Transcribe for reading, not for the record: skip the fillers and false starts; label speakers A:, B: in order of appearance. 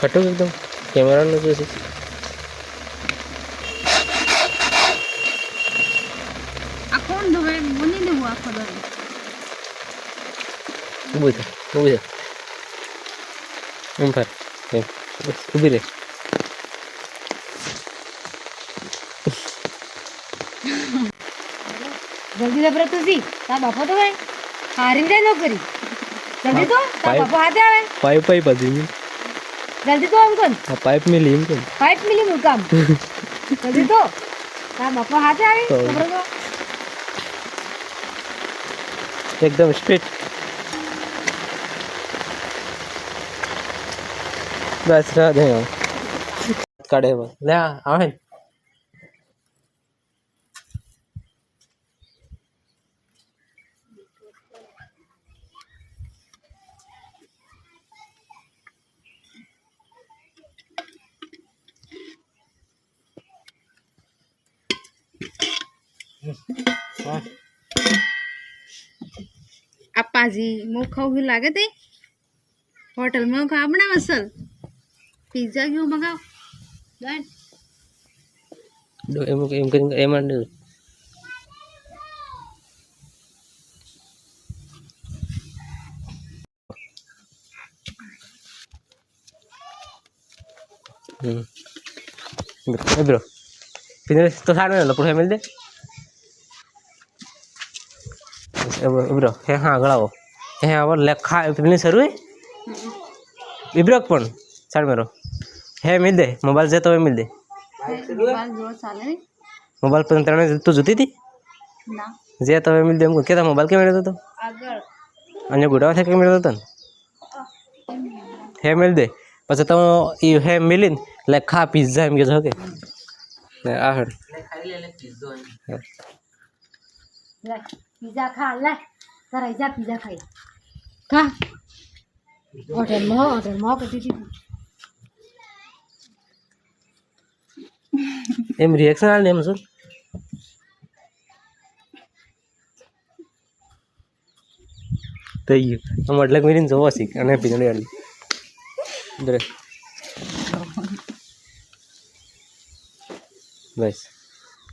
A: खटो एकदम camera no Joshi
B: अकोन धोवे मुनी ने हुआ खबर
A: उबे पर उबे रे
B: जल्दी दबरा तुझी ता बापा तो भाई हारिंग जाए नौकरी जल्दी तो ता बापा हाथे आवे
A: पाइप पाइप आदमी
B: जल्दी तो अंकल
A: पाइप में लीम को
B: पाइप मिली मुकाम जल्दी तो ता बापा हाथे आवे दबरा तो
A: एकदम स्ट्रेट बस रहा दे काढ़े ले आवे
B: अप्पाजी मुख खाऊ भी लागे थे होटल में खा बना मसल पिज्जा क्यों मंगाओ जान
A: दो एम अंडे ब्रो फिर तो साइड में लो पुढे मिल दे ब्रो हे हाँ गड़ाओ हे अब लेखा फिल्म सरू है विब्रक पण साइड में रो हे मिल दे मोबाइल से तो मिल दे
B: मोबाइल जो चाले
A: मोबाइल पर इंटरनेट तो जोती थी
B: ना
A: जे तो मिल दे हमको क्या मोबाइल के मिले तो
B: આગળ
A: अन्य गुड़ा थे के मिले तो हे मिल दे પછી તો એ હે મિલીન લેખા પિઝા એમ કે જો કે આ હડ
B: ले पिज्जा खा ले कर जा पिज्जा खाई खा होटल में कटी थी
A: એમ રિએક્શન આલ ને એમ શું થઈ ગયું આમ એટલે મિલીન જોવા શીખ અને પિઝા આલી બસ